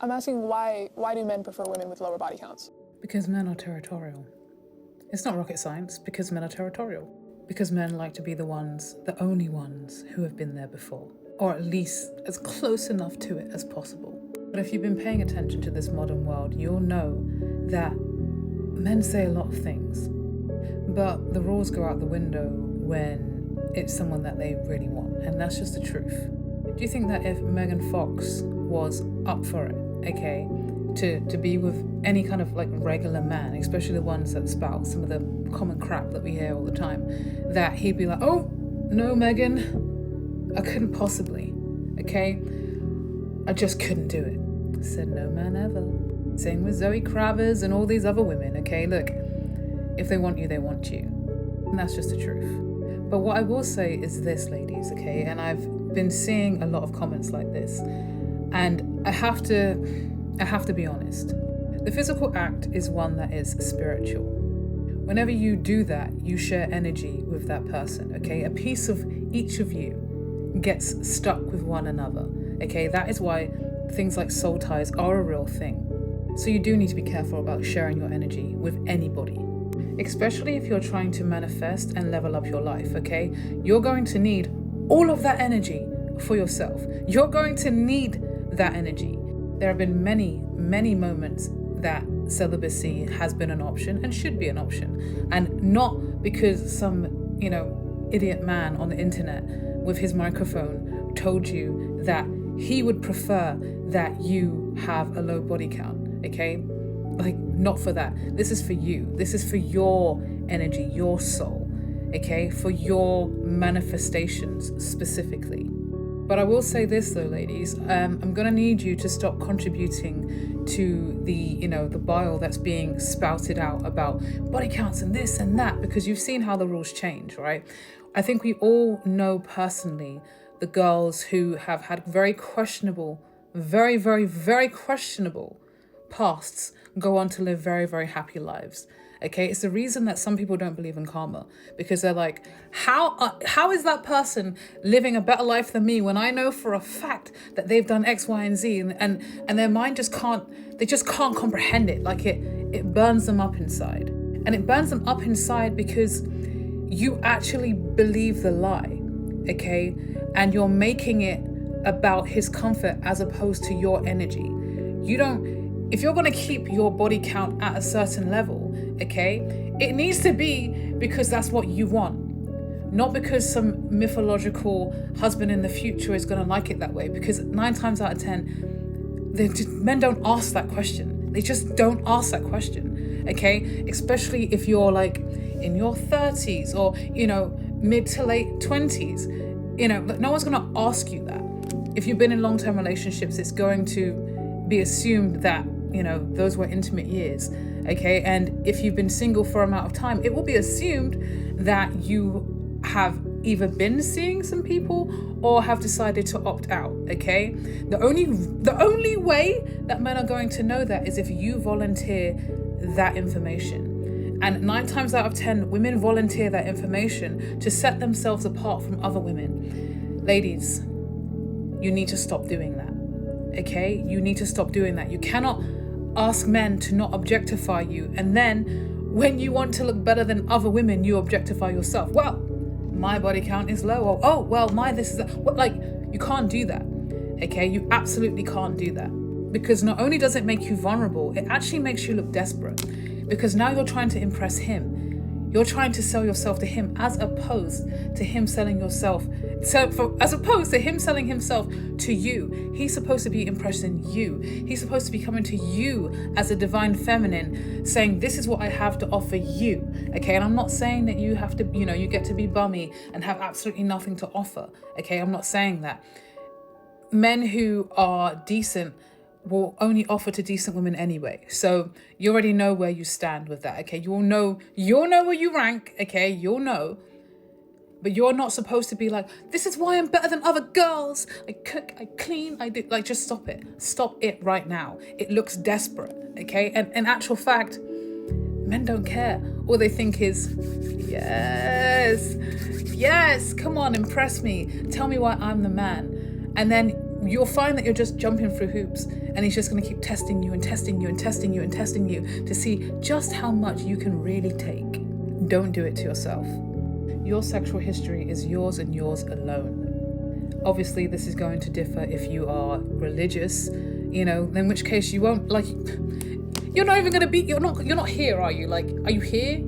I'm asking why do men prefer women with lower body counts? Because men are territorial. It's not rocket science, because men are territorial. Because men like to be the only ones who have been there before, or at least as close enough to it as possible. But if you've been paying attention to this modern world, you'll know that men say a lot of things, but the rules go out the window when it's someone that they really want, and that's just the truth. Do you think that if Megan Fox was up for it, okay, to be with any kind of like regular man, especially the ones that spout some of the common crap that we hear all the time, that he'd be like, oh, no, Megan, I couldn't possibly, okay? I just couldn't do it. Said no man ever. Same with Zoe Kravitz and all these other women, okay? Look, if they want you, they want you. And that's just the truth. But what I will say is this, ladies, okay? And I've been seeing a lot of comments like this, and I have to be honest. The physical act is one that is spiritual. Whenever you do that, you share energy with that person, okay? A piece of each of you gets stuck with one another, okay? That is why things like soul ties are a real thing. So you do need to be careful about sharing your energy with anybody, especially if you're trying to manifest and level up your life, okay? You're going to need all of that energy for yourself. You're going to need that energy. There have been many, many moments that celibacy has been an option and should be an option. And not because some, idiot man on the internet with his microphone told you that he would prefer that you have a low body count, okay? Like, not for that. This is for you. This is for your energy, your soul, okay? For your manifestations specifically. But I will say this though, ladies, I'm gonna need you to stop contributing to the bile that's being spouted out about body counts and this and that, because you've seen how the rules change, right? I think we all know personally the girls who have had very questionable, very, very, very questionable pasts go on to live very, very happy lives. Okay, it's the reason that some people don't believe in karma, because they're like, how is that person living a better life than me when I know for a fact that they've done X, Y, and Z, and their mind just can't comprehend it. Like it burns them up inside, and it burns them up inside because you actually believe the lie, okay, and you're making it about his comfort as opposed to your energy. If you're going to keep your body count at a certain level, okay, it needs to be because that's what you want, not because some mythological husband in the future is going to like it that way, because 9 times out of 10, men don't ask that question. They just don't ask that question, okay, especially if you're like in your 30s or, mid to late 20s. No one's going to ask you that. If you've been in long-term relationships, it's going to be assumed that those were intimate years, okay? And if you've been single for an amount of time, it will be assumed that you have either been seeing some people or have decided to opt out, okay? The only way that men are going to know that is if you volunteer that information. And 9 times out of 10, women volunteer that information to set themselves apart from other women. Ladies, you need to stop doing that, okay? You need to stop doing that. You cannot ask men to not objectify you, and then when you want to look better than other women, you objectify yourself. Well, my body count is low, or oh well, my this is that. Like, you can't do that, okay? You absolutely can't do that, because not only does it make you vulnerable, it actually makes you look desperate, because now you're trying to impress him. You're trying to sell yourself to him as opposed to him selling himself to you. He's supposed to be impressing you. He's supposed to be coming to you as a divine feminine, saying, this is what I have to offer you. Okay, and I'm not saying that you have to, you get to be bummy and have absolutely nothing to offer. Okay, I'm not saying that. Men who are decent will only offer to decent women anyway. So you already know where you stand with that, okay? You'll know where you rank, okay? You'll know. But you're not supposed to be like, this is why I'm better than other girls. I cook, I clean, I do. Like, just stop it. Stop it right now. It looks desperate, okay? And in actual fact, men don't care. All they think is, yes, come on, impress me. Tell me why I'm the man. And then you'll find that you're just jumping through hoops, and he's just going to keep testing you and testing you and testing you and testing you to see just how much you can really take. Don't do it to yourself. Your sexual history is yours and yours alone. Obviously, this is going to differ if you are religious, in which case you won't, you're not even going to be, you're not here, are you? Are you here?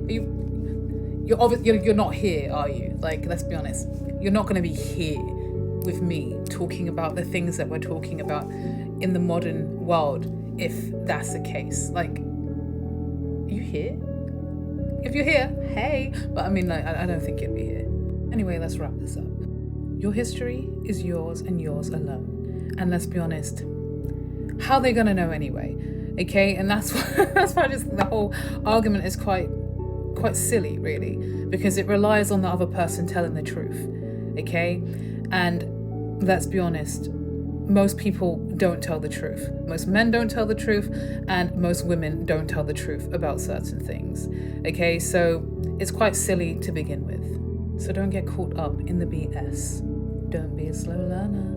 You're not here, are you? Let's be honest. You're not going to be here with me talking about the things that we're talking about in the modern world, if that's the case. Are you here? If you're here, hey. But I don't think you'll be here. Anyway, let's wrap this up. Your history is yours and yours alone. And let's be honest, how are they going to know anyway? Okay, and that's why just the whole argument is quite silly, really, because it relies on the other person telling the truth. Okay, and let's be honest, most people don't tell the truth. Most men don't tell the truth, and most women don't tell the truth about certain things. Okay, so it's quite silly to begin with. So don't get caught up in the BS. Don't be a slow learner.